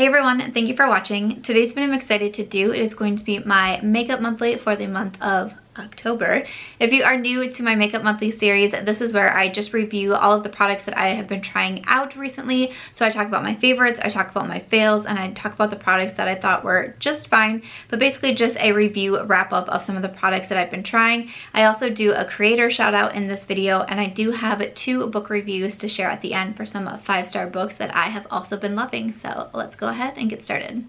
Hey everyone, thank you for watching. Today's video I'm excited to do, it is going to be my makeup monthly for the month of October. If you are new to my makeup monthly series, this is where I just review all of the products that I have been trying out recently. So I talk about my favorites, I talk about my fails, and I talk about the products that I thought were just fine, but basically just a review wrap up of some of the products that I've been trying. I also do a creator shout out in this video, and I do have 2 book reviews to share at the end for some 5-star books that I have also been loving. So let's go ahead and get started.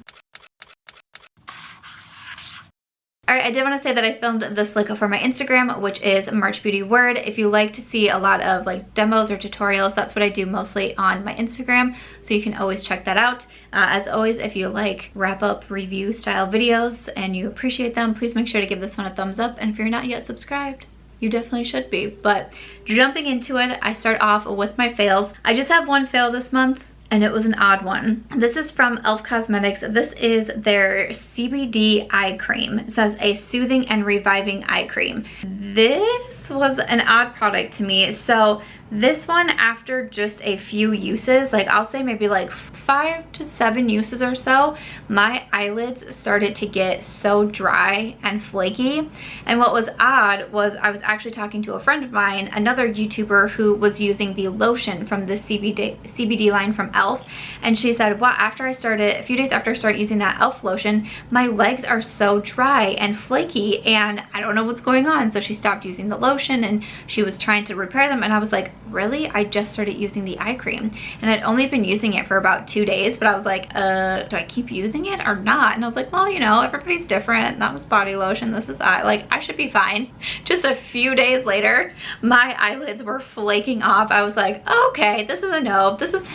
Alright, I did want to say that I filmed this look for my Instagram, which is March Beauty Word. If you like to see a lot of like demos or tutorials, that's what I do mostly on my Instagram, so you can always check that out. As always, if you like wrap-up review style videos and you appreciate them, please make sure to give this one a thumbs up, and if you're not yet subscribed, you definitely should be. But jumping into it, I start off with my fails. I just have one fail this month, and it was an odd one. This is from e.l.f. Cosmetics. This is their CBD Eye Cream. It says a soothing and reviving eye cream. This was an odd product to me. So this one, after just a few uses, like I'll say maybe like 5 to 7 uses or so, my eyelids started to get so dry and flaky. And what was odd was I was actually talking to a friend of mine, another YouTuber who was using the lotion from the CBD line from e.l.f. And she said, well, a few days after I started using that e.l.f. lotion, my legs are so dry and flaky and I don't know what's going on. So she stopped using the lotion and she was trying to repair them, and I was like, really? I just started using the eye cream and I'd only been using it for about 2 days, but I was like, do I keep using it or not? And I was like, well, you know, everybody's different. That was body lotion, this is eye, like I should be fine. Just a few days later, my eyelids were flaking off. I was like, okay, this is a no, this is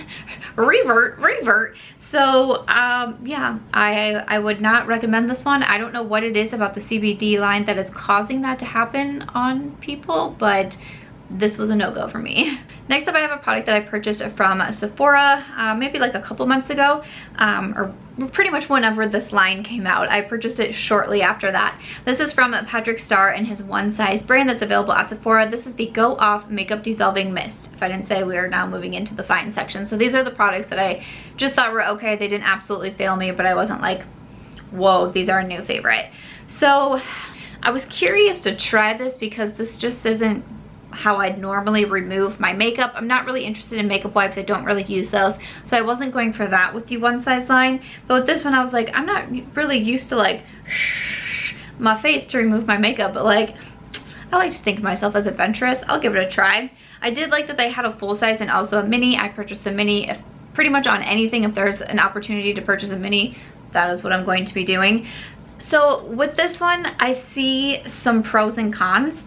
revert. So yeah, I would not recommend this one. I don't know what it is about the CBD line that is causing that to happen on people, but this was a no-go for me. Next up, I have a product that I purchased from Sephora maybe like a couple months ago, or pretty much whenever this line came out. I purchased it shortly after that. This is from Patrick Starr and his One Size brand that's available at Sephora. This is the Go Off Makeup Dissolving Mist. If I didn't say, we are now moving into the fine section. So these are the products that I just thought were okay. They didn't absolutely fail me, but I wasn't like, whoa, these are a new favorite. So I was curious to try this because this just isn't how I'd normally remove my makeup. I'm not really interested in makeup wipes. I don't really use those, so I wasn't going for that with the One Size line. But with this one, I was like, I'm not really used to like my face to remove my makeup, but like I like to think of myself as adventurous. I'll give it a try. I did like that they had a full size and also a mini. I purchased the mini. If pretty much on anything, if there's an opportunity to purchase a mini, that is what I'm going to be doing. So with this one, I see some pros and cons.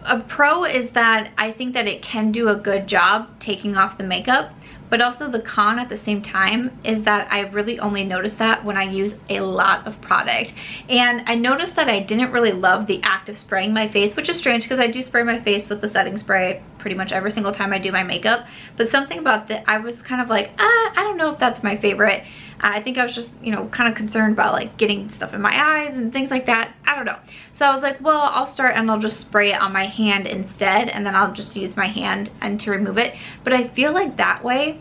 A pro is that I think that it can do a good job taking off the makeup, but also the con at the same time is that I really only notice that when I use a lot of product. And I noticed that I didn't really love the act of spraying my face, which is strange because I do spray my face with the setting spray pretty much every single time I do my makeup. But something about that, I was kind of like, I don't know if that's my favorite. I think I was just, you know, kind of concerned about like getting stuff in my eyes and things like that. I don't know. So I was like, well, I'll start and I'll just spray it on my hand instead, and then I'll just use my hand and to remove it. But I feel like that way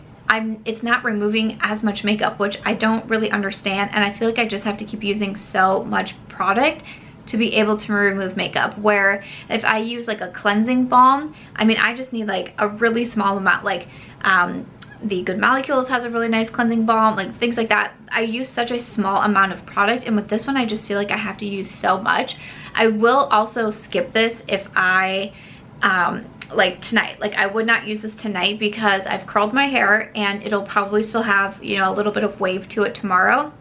it's not removing as much makeup, which I don't really understand, and I feel like I just have to keep using so much product to be able to remove makeup. Where if I use like a cleansing balm, I mean, I just need like a really small amount, like the Good Molecules has a really nice cleansing balm, like things like that. I use such a small amount of product, and with this one I just feel like I have to use so much. I will also skip this if I like tonight. Like I would not use this tonight because I've curled my hair and it'll probably still have, you know, a little bit of wave to it tomorrow.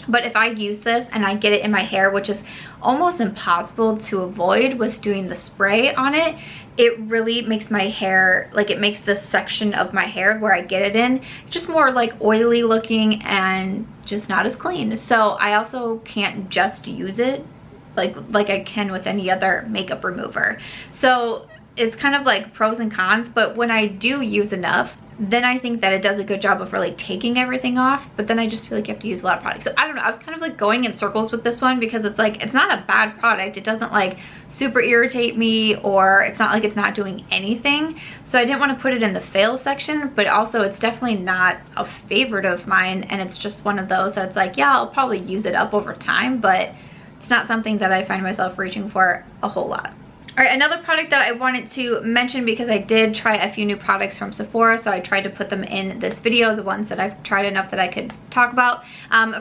But if I use this and I get it in my hair, which is almost impossible to avoid with doing the spray on it, it really makes my hair, like it makes this section of my hair where I get it in just more like oily looking and just not as clean. So I also can't just use it like I can with any other makeup remover. So it's kind of like pros and cons, but when I do use enough, then I think that it does a good job of really taking everything off, but then I just feel like you have to use a lot of product. So I don't know, I was kind of like going in circles with this one because it's like, it's not a bad product. It doesn't like super irritate me, or it's not like it's not doing anything. So I didn't want to put it in the fail section, but also it's definitely not a favorite of mine. And it's just one of those that's like, yeah, I'll probably use it up over time, but it's not something that I find myself reaching for a whole lot. All right, another product that I wanted to mention, because I did try a few new products from Sephora, so I tried to put them in this video, the ones that I've tried enough that I could talk about.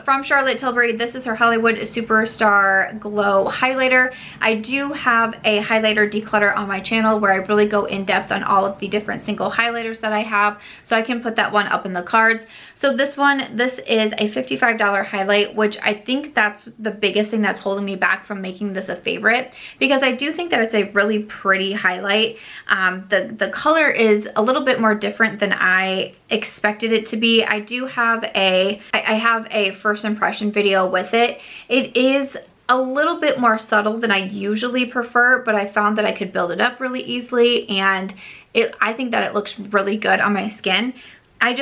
From Charlotte Tilbury, this is her Hollywood Superstar Glow Highlighter. I do have a highlighter declutter on my channel where I really go in depth on all of the different single highlighters that I have, so I can put that one up in the cards. So this one, this is a $55 highlight, which I think that's the biggest thing that's holding me back from making this a favorite, because I do think that it's a really pretty highlight. The color is a little bit more different than I expected it to be. I do have I have a first impression video with it. It is a little bit more subtle than I usually prefer, but I found that I could build it up really easily, and I think that it looks really good on my skin. I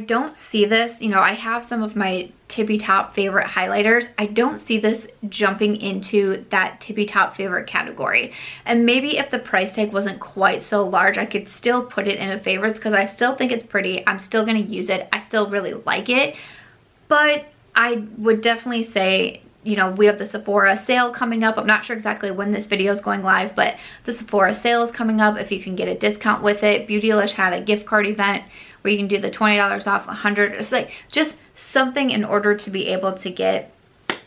don't see this, you know, I have some of my tippy top favorite highlighters. I don't see this jumping into that tippy top favorite category. And maybe if the price tag wasn't quite so large, I could still put it in a favorites, because I still think it's pretty. I'm still gonna use it. I still really like it. But I would definitely say, you know, we have the Sephora sale coming up. I'm not sure exactly when this video is going live, but the Sephora sale is coming up if you can get a discount with it. Beautylish had a gift card event where you can do the $20 off 100. It's like just something in order to be able to get,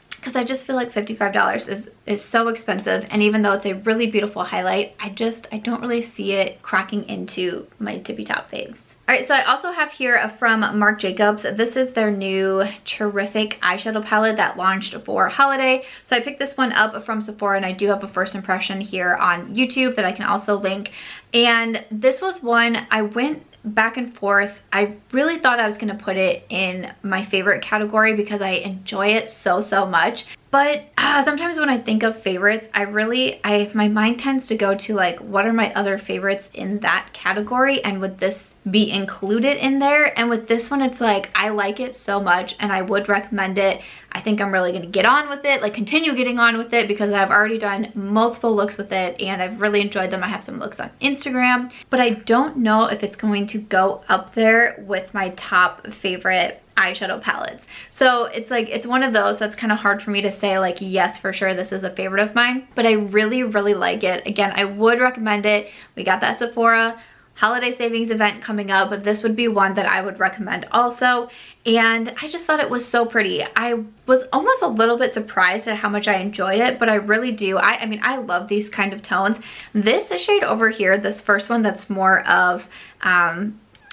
because I just feel like $55 is so expensive. And even though it's a really beautiful highlight, I don't really see it cracking into my tippy top faves. All right, so I also have here from Marc Jacobs. This is their new Cheerific eyeshadow palette that launched for holiday. So I picked this one up from Sephora, and I do have a first impression here on YouTube that I can also link. And this was one I went back and forth. I really thought I was gonna put it in my favorite category because I enjoy it so much. But sometimes when I think of favorites, my mind tends to go to like, what are my other favorites in that category, and would this be included in there? And with this one, it's like, I like it so much and I would recommend it. I think I'm really gonna get on with it, like continue getting on with it, because I've already done multiple looks with it and I've really enjoyed them. I have some looks on Instagram, but I don't know if it's going to go up there with my top favorite eyeshadow palettes. So it's like, it's one of those that's kind of hard for me to say like, yes, for sure this is a favorite of mine, but I really like it. Again, I would recommend it. We got that Sephora holiday savings event coming up, but this would be one that I would recommend also. And I just thought it was so pretty. I was almost a little bit surprised at how much I enjoyed it, but I really do. I mean, I love these kind of tones. This shade over here, this first one that's more of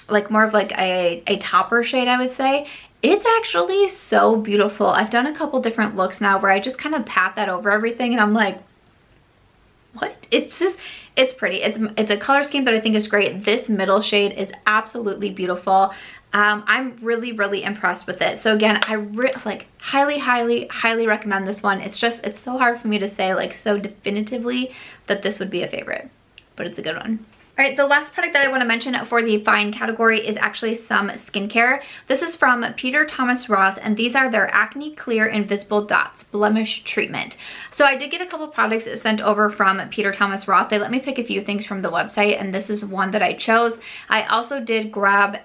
like a topper shade, I would say. It's actually so beautiful. I've done a couple different looks now where I just kind of pat that over everything and I'm like, what? It's just, it's pretty. It's a color scheme that I think is great. This middle shade is absolutely beautiful. I'm really impressed with it. So again, I like highly recommend this one. It's so hard for me to say like so definitively that this would be a favorite, but it's a good one. All right, the last product that I want to mention for the fine category is actually some skincare. This is from Peter Thomas Roth, and these are their Acne Clear Invisible Dots Blemish Treatment. So I did get a couple products sent over from Peter Thomas Roth. They let me pick a few things from the website, and this is one that I chose. I also did grab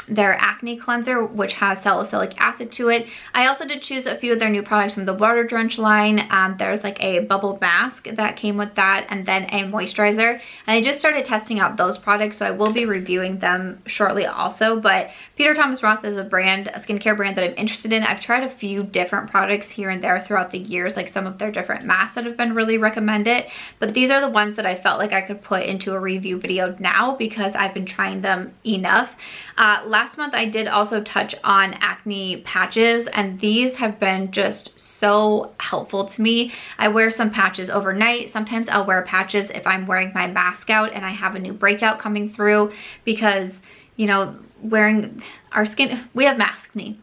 their acne cleanser, which has salicylic acid to it. I also did choose a few of their new products from the Water Drench line. There's like a bubble mask that came with that, and then a moisturizer. And I just started testing out those products, so I will be reviewing them shortly also. But Peter Thomas Roth is a brand, a skincare brand that I'm interested in. I've tried a few different products here and there throughout the years, like some of their different masks that have been really recommended, but these are the ones that I felt like I could put into a review video now because I've been trying them enough. Last month I did also touch on acne patches, and these have been just so helpful to me. I wear some patches overnight. Sometimes I'll wear patches if I'm wearing my mask out and I have a new breakout coming through, because you know, wearing our skin, we have mask knee.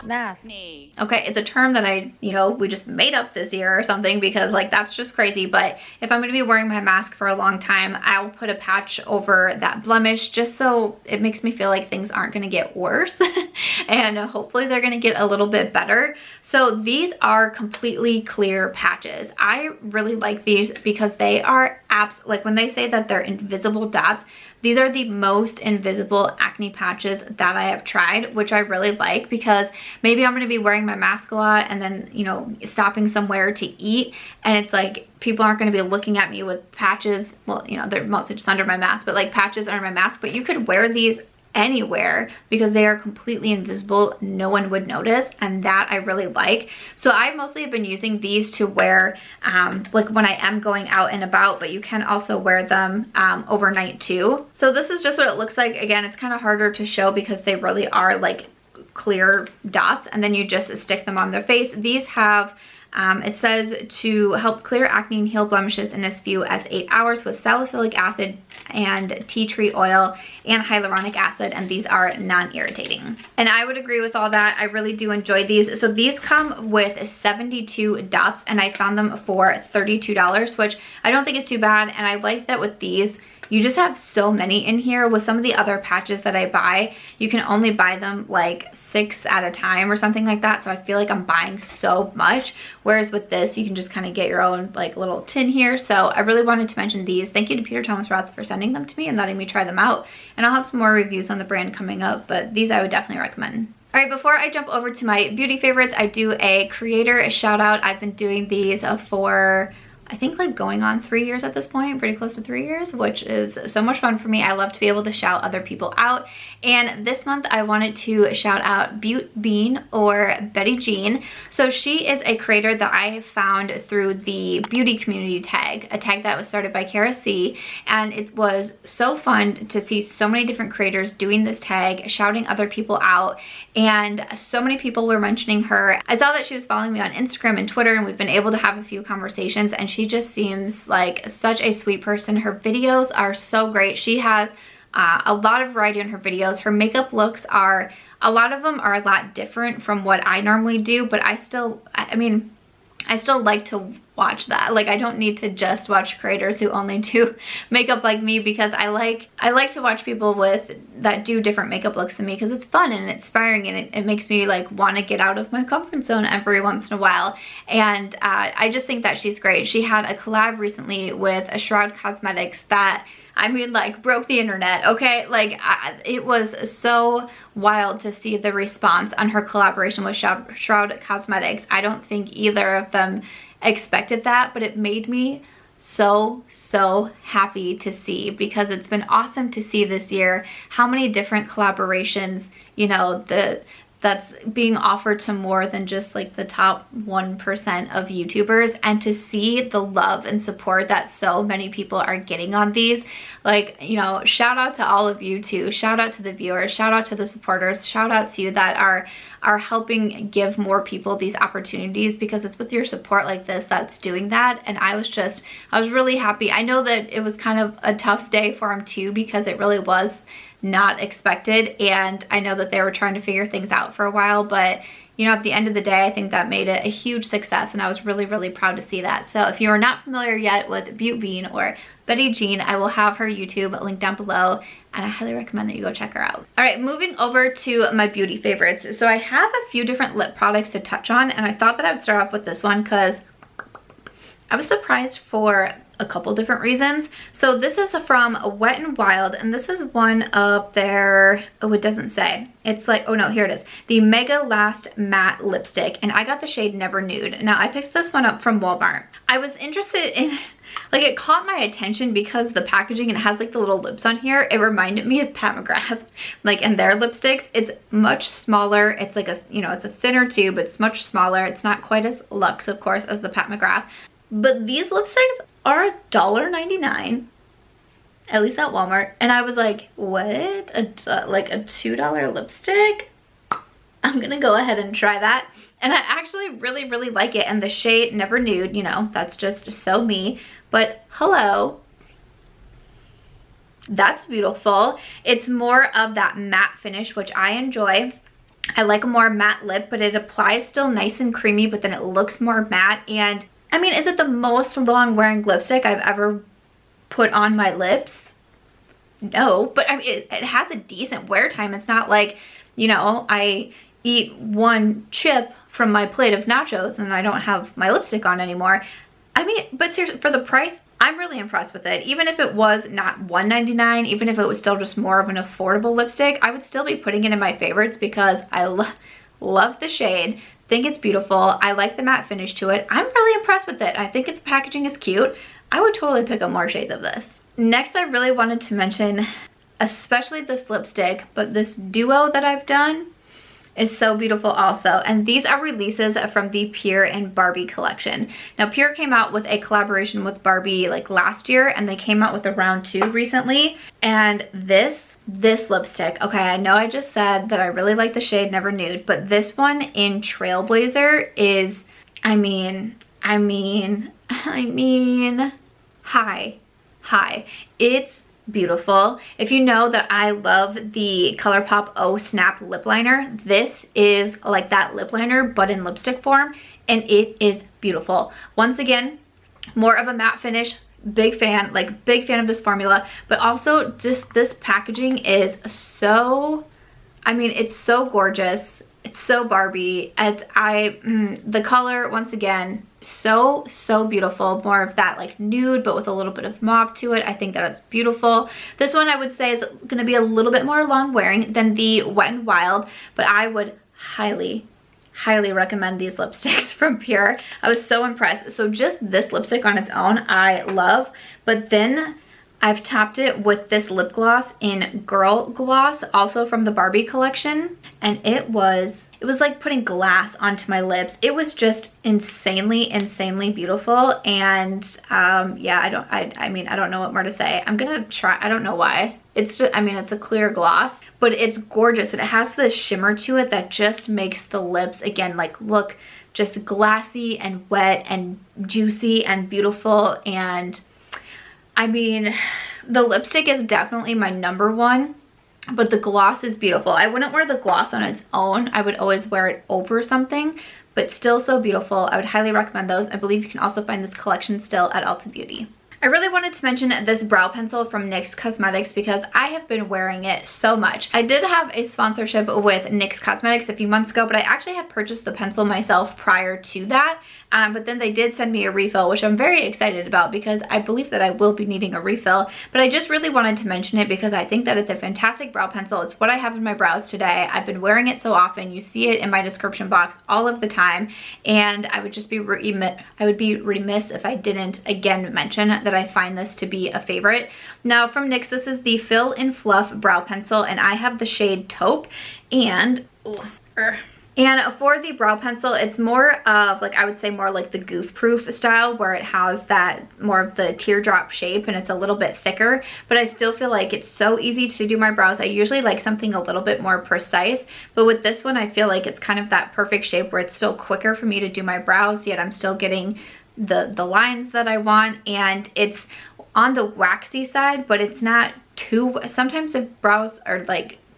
Mask. Okay, it's a term that we just made up this year or something, because like that's just crazy. But if I'm gonna be wearing my mask for a long time, I'll put a patch over that blemish just so it makes me feel like things aren't gonna get worse and hopefully they're gonna get a little bit better. So these are completely clear patches. I really like these because they are like when they say that they're invisible dots, these are the most invisible acne patches that I have tried, which I really like, because maybe I'm going to be wearing my mask a lot and then, stopping somewhere to eat, and it's like people aren't going to be looking at me with patches. Well, they're mostly just under my mask, but like patches under my mask. But you could wear these anywhere because they are completely invisible. No one would notice, and that I really like. So I mostly have been using these to wear like when I am going out and about, but you can also wear them overnight too. So this is just what it looks like. Again, it's kind of harder to show because they really are like clear dots, and then you just stick them on their face. These have it says to help clear acne and heal blemishes in as few as 8 hours with salicylic acid and tea tree oil and hyaluronic acid, and these are non-irritating. And I would agree with all that. I really do enjoy these. So these come with 72 dots, and I found them for $32, which I don't think is too bad. And I like that with these, you just have so many in here. With some of the other patches that I buy, you can only buy them like 6 at a time or something like that. So I feel like I'm buying so much. Whereas with this, you can just kind of get your own like little tin here. So I really wanted to mention these. Thank you to Peter Thomas Roth for sending them to me and letting me try them out. And I'll have some more reviews on the brand coming up, but these I would definitely recommend. All right, before I jump over to my beauty favorites, I do a creator shout out. I've been doing these for I think like going on 3 years at this point, pretty close to 3 years, which is so much fun for me. I love to be able to shout other people out. And this month I wanted to shout out BeautBean, or Betty Jean. So she is a creator that I found through the beauty community tag, a tag that was started by Kara C. And it was so fun to see so many different creators doing this tag, shouting other people out. And so many people were mentioning her. I saw that she was following me on Instagram and Twitter, and we've been able to have a few conversations, and she just seems like such a sweet person. Her videos are so great. She has a lot of variety in her videos. Her makeup looks are, a lot of them are a lot different from what I normally do, but I still like to watch that. Like, I don't need to just watch creators who only do makeup like me, because I like to watch people that do different makeup looks than me, because it's fun and inspiring, and it makes me like want to get out of my comfort zone every once in a while. And I just think that she's great. She had a collab recently with Shoutout Cosmetics that, I mean, like, broke the internet, okay? Like, it was so wild to see the response on her collaboration with Shoutout Cosmetics. I don't think either of them expected that, but it made me so happy to see, because it's been awesome to see this year how many different collaborations, that's being offered to more than just like the top 1% of YouTubers, and to see the love and support that so many people are getting on these. Like, shout out to all of you too. Shout out to the viewers, shout out to the supporters, shout out to you that are helping give more people these opportunities, because it's with your support like this that's doing that. And I was really happy. I know that it was kind of a tough day for him too, because it really was not expected, and I know that they were trying to figure things out for a while, but at the end of the day, I think that made it a huge success, and I was really proud to see that. So if you are not familiar yet with BeautBean or Betty Jean, I will have her YouTube linked down below, and I highly recommend that you go check her out. All right, moving over to my beauty favorites. So I have a few different lip products to touch on, and I thought that I would start off with this one because I was surprised for a couple different reasons. So this is from Wet n Wild, and this is one of their, oh, it doesn't say. It's like, oh no, here it is. The Mega Last Matte Lipstick, and I got the shade Never Nude. Now, I picked this one up from Walmart. I was interested in, like, it caught my attention because the packaging, and it has like the little lips on here. It reminded me of Pat McGrath, like, in their lipsticks. It's much smaller. It's like a, it's a thinner tube. It's much smaller. It's not quite as luxe, of course, as the Pat McGrath. But these lipsticks are $1.99, at least at Walmart. And I was like, what? Like a $2 lipstick? I'm gonna go ahead and try that. And I actually really like it. And the shade Never Nude, that's just so me. But hello, That's beautiful. It's more of that matte finish, which I enjoy. I like a more matte lip, but it applies still nice and creamy, but then it looks more matte. And I mean, is it the most long wearing lipstick I've ever put on my lips? No, but I mean, it has a decent wear time. It's not like, you know, I eat one chip from my plate of nachos and I don't have my lipstick on anymore. I mean, but seriously, for the price, I'm really impressed with it. Even if it was not $1.99, even if it was still just more of an affordable lipstick, I would still be putting it in my favorites because I love the shade, think it's beautiful. I like the matte finish to it. I'm really impressed with it. I think if the packaging is cute, I would totally pick up more shades of this. Next, I really wanted to mention, especially this lipstick, but this duo that I've done is so beautiful also. And these are releases from the Pure and Barbie collection. Now, Pure came out with a collaboration with Barbie like last year, and they came out with a round 2 recently. And this lipstick, okay, I know I just said that I really like the shade Never Nude, but this one in Trailblazer is, I mean, hi. It's beautiful. If you know that I love the ColourPop Oh Snap lip liner, this is like that lip liner but in lipstick form, and it is beautiful. Once again, more of a matte finish. Big fan of this formula, but also just this packaging is so, I mean, it's so gorgeous. It's so Barbie. The color, once again, so beautiful. More of that like nude, but with a little bit of mauve to it. I think that it's beautiful. This one I would say is going to be a little bit more long wearing than the Wet n Wild, but I would highly recommend these lipsticks from Pure. I was so impressed. So just this lipstick on its own, I love, but then I've topped it with this lip gloss in Girl Gloss, also from the Barbie collection, and it was like putting glass onto my lips. It was just insanely beautiful. And yeah, I mean, I don't know what more to say. I'm gonna try, I don't know why. It's just, I mean, it's a clear gloss, but it's gorgeous. And it has this shimmer to it that just makes the lips, again, like look just glassy and wet and juicy and beautiful. And I mean, the lipstick is definitely my #1, but the gloss is beautiful. I wouldn't wear the gloss on its own. I would always wear it over something, but still so beautiful. I would highly recommend those. I believe you can also find this collection still at Ulta Beauty. I really wanted to mention this brow pencil from NYX Cosmetics because I have been wearing it so much. I did have a sponsorship with NYX Cosmetics a few months ago, but I actually had purchased the pencil myself prior to that. But then they did send me a refill, which I'm very excited about because I believe that I will be needing a refill. But I just really wanted to mention it because I think that it's a fantastic brow pencil. It's what I have in my brows today. I've been wearing it so often. You see it in my description box all of the time. And I would just be remiss if I didn't again mention that I find this to be a favorite. Now from NYX, this is the Fill in Fluff brow pencil, and I have the shade Taupe. And for the brow pencil, it's more of like, I would say more like the Goof Proof style, where it has that more of the teardrop shape and it's a little bit thicker, but I still feel like it's so easy to do my brows. I usually like something a little bit more precise, but with this one I feel like it's kind of that perfect shape where it's still quicker for me to do my brows, yet I'm still getting the lines that I want. And it's on the waxy side, but it's not too, sometimes if brow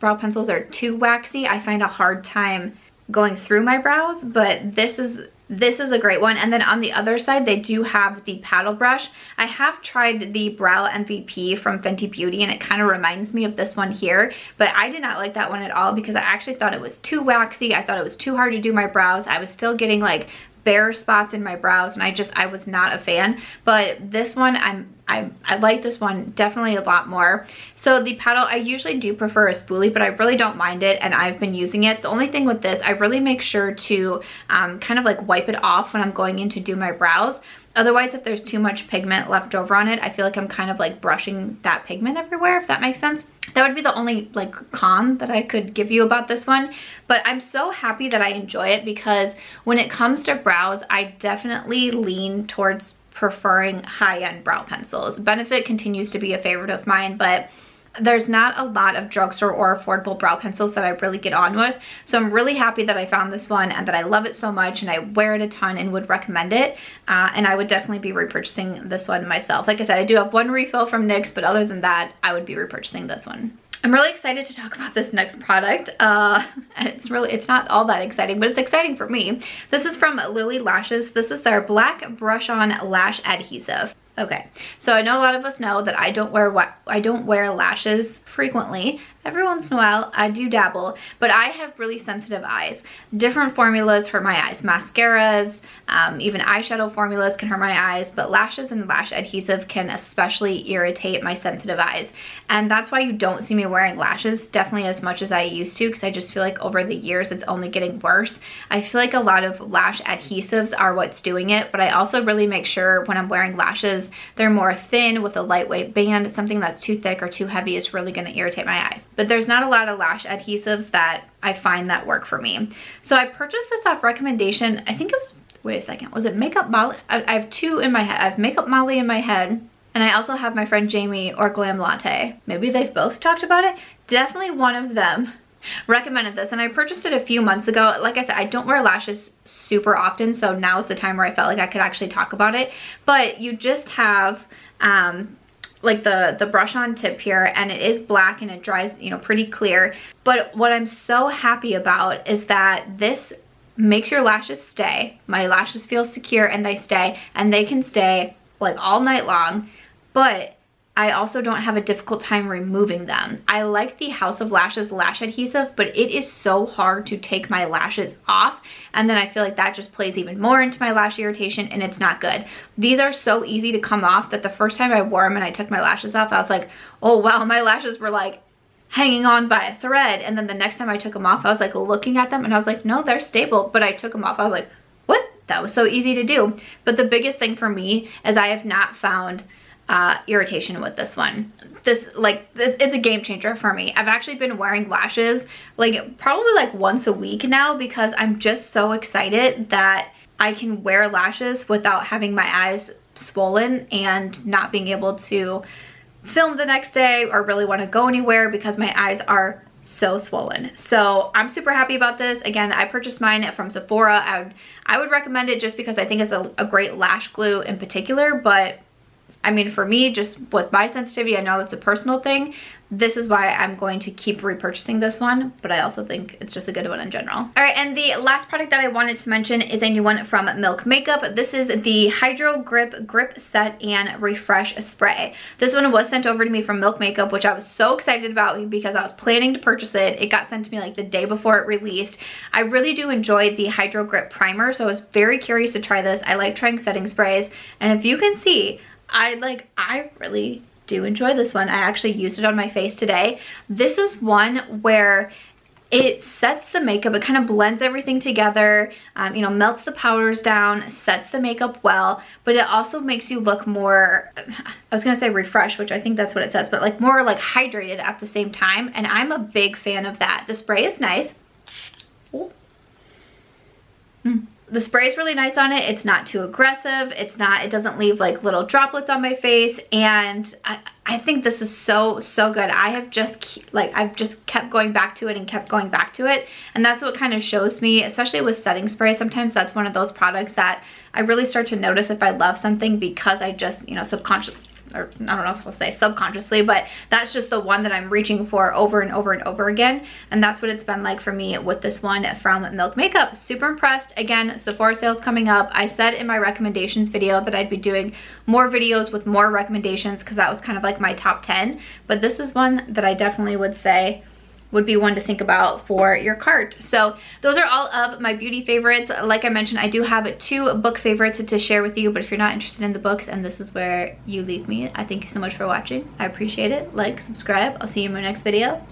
pencils are too waxy, I find a hard time going through my brows, but this is a great one. And then on the other side, they do have the paddle brush. I have tried the Brow MVP from Fenty Beauty, and it kind of reminds me of this one here, but I did not like that one at all because I actually thought it was too waxy. I thought it was too hard to do my brows. I was still getting like bare spots in my brows, and I was not a fan. But this one, I like this one definitely a lot more. So the paddle, I usually do prefer a spoolie, but I really don't mind it, and I've been using it. The only thing with this, I really make sure to kind of like wipe it off when I'm going in to do my brows. Otherwise, if there's too much pigment left over on it, I feel like I'm kind of like brushing that pigment everywhere, if that makes sense. That would be the only like con that I could give you about this one. But I'm so happy that I enjoy it because when it comes to brows, I definitely lean towards preferring high-end brow pencils. Benefit continues to be a favorite of mine, but there's not a lot of drugstore or affordable brow pencils that I really get on with. So I'm really happy that I found this one and that I love it so much and I wear it a ton and would recommend it. And I would definitely be repurchasing this one myself. Like I said, I do have one refill from NYX, but other than that, I would be repurchasing this one. I'm really excited to talk about this next product. It's not all that exciting, but it's exciting for me. This is from Lilly Lashes. This is their Black Brush On Lash Adhesive. Okay, so I know a lot of us know that I don't wear lashes frequently. Every once in a while, I do dabble, but I have really sensitive eyes. Different formulas hurt my eyes. Mascaras, even eyeshadow formulas can hurt my eyes, but lashes and lash adhesive can especially irritate my sensitive eyes. And that's why you don't see me wearing lashes definitely as much as I used to, because I just feel like over the years, it's only getting worse. I feel like a lot of lash adhesives are what's doing it, but I also really make sure when I'm wearing lashes, they're more thin with a lightweight band. Something that's too thick or too heavy is really gonna irritate my eyes. But there's not a lot of lash adhesives that I find that work for me. So I purchased this off recommendation. I think it was, wait a second, was it Makeup Molly? I have two in my head. I have Makeup Molly in my head, and I also have my friend Jamie or Glam Latte. Maybe they've both talked about it. Definitely one of them recommended this, and I purchased it a few months ago. Like I said, I don't wear lashes super often, so now is the time where I felt like I could actually talk about it. But you just have like the brush on tip here, and it is black and it dries, you know, pretty clear. But what I'm so happy about is that this makes your lashes stay. My lashes feel secure and they stay, and they can stay like all night long, but I also don't have a difficult time removing them. I like the House of Lashes lash adhesive, but it is so hard to take my lashes off. And then I feel like that just plays even more into my lash irritation, and it's not good. These are so easy to come off that the first time I wore them and I took my lashes off, I was like, oh wow, my lashes were like hanging on by a thread. And then the next time I took them off, I was like looking at them and I was like, no, they're stable. But I took them off, I was like, what? That was so easy to do. But the biggest thing for me is I have not found irritation with this one. This it's a game changer for me. I've actually been wearing lashes like probably like once a week now, because I'm just so excited that I can wear lashes without having my eyes swollen and not being able to film the next day or really want to go anywhere because my eyes are so swollen. So I'm super happy about this. Again, I purchased mine from Sephora. I would recommend it just because I think it's a great lash glue in particular, but I mean, for me, just with my sensitivity, I know that's a personal thing. This is why I'm going to keep repurchasing this one, but I also think it's just a good one in general. All right, and the last product that I wanted to mention is a new one from Milk Makeup. This is the Hydro Grip Set and Refresh Spray. This one was sent over to me from Milk Makeup, which I was so excited about because I was planning to purchase it. It got sent to me like the day before it released. I really do enjoy the Hydro Grip Primer, so I was very curious to try this. I like trying setting sprays, and if you can see, I really do enjoy this one. I actually used it on my face today. This is one where it sets the makeup, it kind of blends everything together, you know, melts the powders down, sets the makeup well, but it also makes you look more, I was gonna say refreshed, which I think that's what it says, but like more like hydrated at the same time, and I'm a big fan of that. The spray is nice. The spray is really nice on it. It's not too aggressive. It doesn't leave like little droplets on my face. And I think this is so good. I've just kept going back to it and kept going back to it. And that's what kind of shows me, especially with setting spray. Sometimes that's one of those products that I really start to notice if I love something, because I just, you know, subconsciously, or I don't know if I'll say subconsciously, but that's just the one that I'm reaching for over and over and over again. And that's what it's been like for me with this one from Milk Makeup. Super impressed. Again, Sephora sales coming up. I said in my recommendations video that I'd be doing more videos with more recommendations, because that was kind of like my top 10. But this is one that I definitely would say would be one to think about for your cart. So those are all of my beauty favorites. Like I mentioned, I do have 2 book favorites to share with you, but if you're not interested in the books and this is where you leave me, I thank you so much for watching. I appreciate it. Like, subscribe. I'll see you in my next video.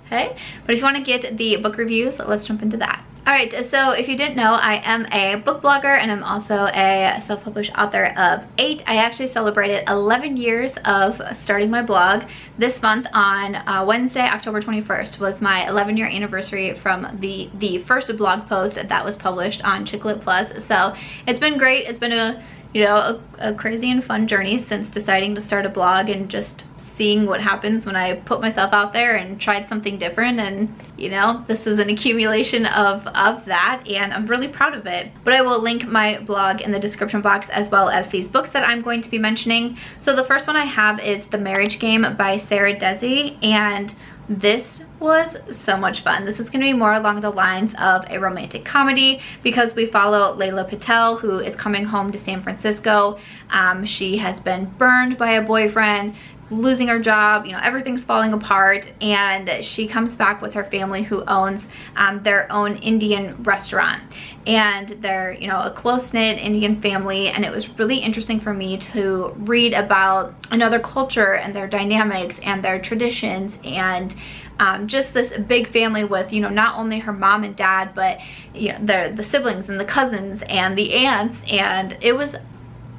Hey, but if you want to get the book reviews, let's jump into that. Alright, so if you didn't know, I am a book blogger and I'm also a self-published author of 8. I actually celebrated 11 years of starting my blog. This month on Wednesday, October 21st, was my 11-year anniversary from the first blog post that was published on Chicklet Plus. So it's been great. It's been a crazy and fun journey since deciding to start a blog and just seeing what happens when I put myself out there and tried something different. And you know, this is an accumulation of that, and I'm really proud of it. But I will link my blog in the description box, as well as these books that I'm going to be mentioning. So the first one I have is The Marriage Game by Sara, and this was so much fun. This is going to be more along the lines of a romantic comedy, because we follow Layla Patel, who is coming home to San Francisco. She has been burned by a boyfriend, losing her job, you know, everything's falling apart, and she comes back with her family, who owns their own Indian restaurant, and they're, you know, a close-knit Indian family. And it was really interesting for me to read about another culture and their dynamics and their traditions, and just this big family with, you know, not only her mom and dad, but you know, the siblings and the cousins and the aunts. And it was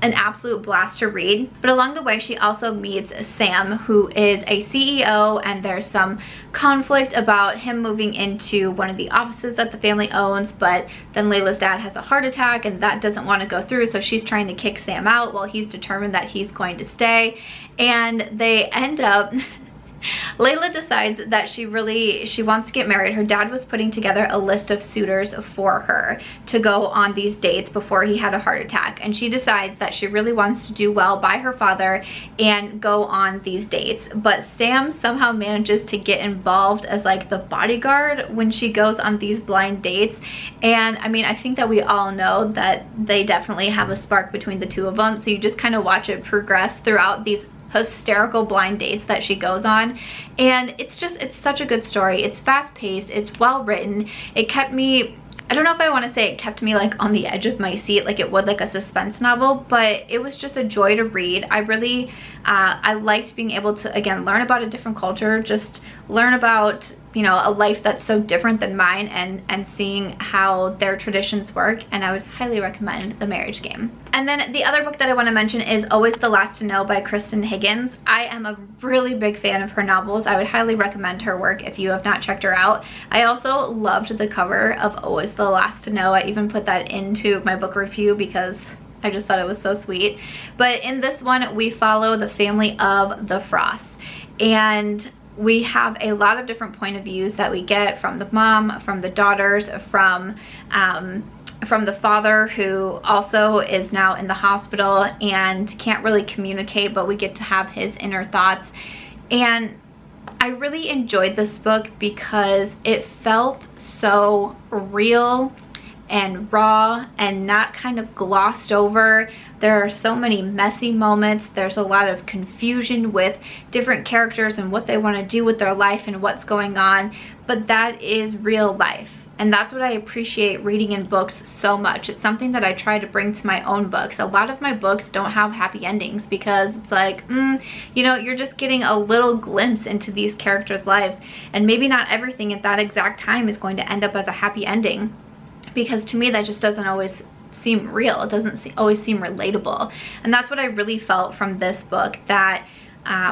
an absolute blast to read. But along the way, she also meets Sam, who is a CEO, and there's some conflict about him moving into one of the offices that the family owns. But then Layla's dad has a heart attack, and that doesn't want to go through, so she's trying to kick Sam out while he's determined that he's going to stay. And they end up Layla decides that she wants to get married. Her dad was putting together a list of suitors for her to go on these dates before he had a heart attack, and she decides that she really wants to do well by her father and go on these dates. But Sam somehow manages to get involved as like the bodyguard when she goes on these blind dates. And I mean, I think that we all know that they definitely have a spark between the two of them, so you just kind of watch it progress throughout these hysterical blind dates that she goes on. And it's such a good story. It's fast-paced, it's well written. It kept me, I don't know if I want to say it kept me like on the edge of my seat like it would like a suspense novel, but it was just a joy to read. I really I liked being able to, again, learn about a different culture, just learn about, you know, a life that's so different than mine, and seeing how their traditions work. And I would highly recommend The Marriage Game. And then the other book that I want to mention is Always the Last to Know by Kristan Higgins. I am a really big fan of her novels. I would highly recommend her work if you have not checked her out. I also loved the cover of Always the Last to Know. I even put that into my book review because I just thought it was so sweet. But in this one, we follow the family of the Frosts, and we have a lot of different point of views that we get from the mom, from the daughters, from the father, who also is now in the hospital and can't really communicate, but we get to have his inner thoughts. And I really enjoyed this book because it felt so real and raw and not kind of glossed over. There are so many messy moments. There's a lot of confusion with different characters and what they want to do with their life and what's going on, but that is real life. And that's what I appreciate reading in books so much. It's something that I try to bring to my own books. A lot of my books don't have happy endings because it's like, you know, you're just getting a little glimpse into these characters' lives, and maybe not everything at that exact time is going to end up as a happy ending, because to me that just doesn't always seem real. It doesn't always seem relatable. And that's what I really felt from this book, that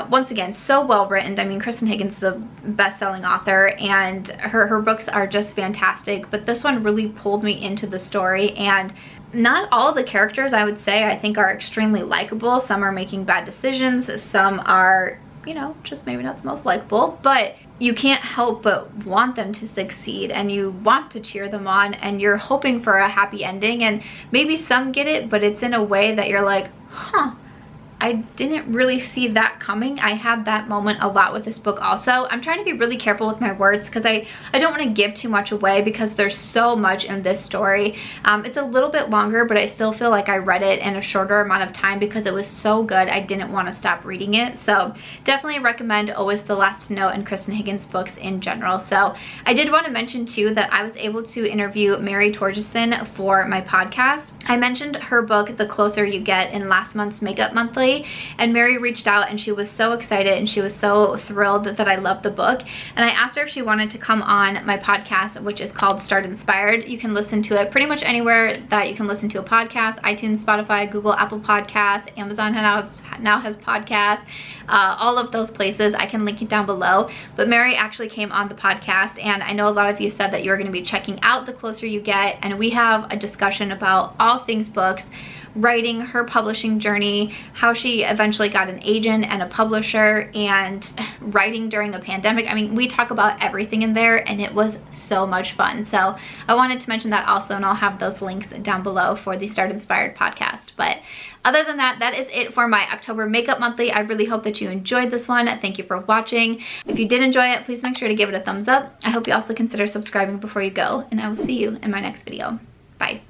once again, so well written. I mean, Kristan Higgins is a best-selling author, and her books are just fantastic, but this one really pulled me into the story. And not all the characters, I would say, I think are extremely likable. Some are making bad decisions, some are, you know, just maybe not the most likable, but you can't help but want them to succeed, and you want to cheer them on, and you're hoping for a happy ending. And maybe some get it, but it's in a way that you're like, huh, I didn't really see that coming. I had that moment a lot with this book also. I'm trying to be really careful with my words because I don't want to give too much away, because there's so much in this story. It's a little bit longer, but I still feel like I read it in a shorter amount of time because it was so good. I didn't want to stop reading it. So definitely recommend Always the Last to Know and Kristan Higgins books in general. So I did want to mention too that I was able to interview Mary Torgeson for my podcast. I mentioned her book, The Closer You Get, in last month's Makeup Monthly. And Mary reached out and she was so excited and she was so thrilled that I loved the book. And I asked her if she wanted to come on my podcast, which is called Start Inspired. You can listen to it pretty much anywhere that you can listen to a podcast: iTunes, Spotify, Google, Apple Podcasts, Amazon now has podcasts, all of those places. I can link it down below. But Mary actually came on the podcast, and I know a lot of you said that you're going to be checking out The Closer You Get, and we have a discussion about all things books, writing, her publishing journey, how she eventually got an agent and a publisher, and writing during a pandemic. I mean, we talk about everything in there, and it was so much fun. So I wanted to mention that also, and I'll have those links down below for the Start Inspired podcast. But other than that, that is it for my October Makeup Monthly. I really hope that you enjoyed this one. Thank you for watching. If you did enjoy it, please make sure to give it a thumbs up. I hope you also consider subscribing before you go, and I will see you in my next video. Bye.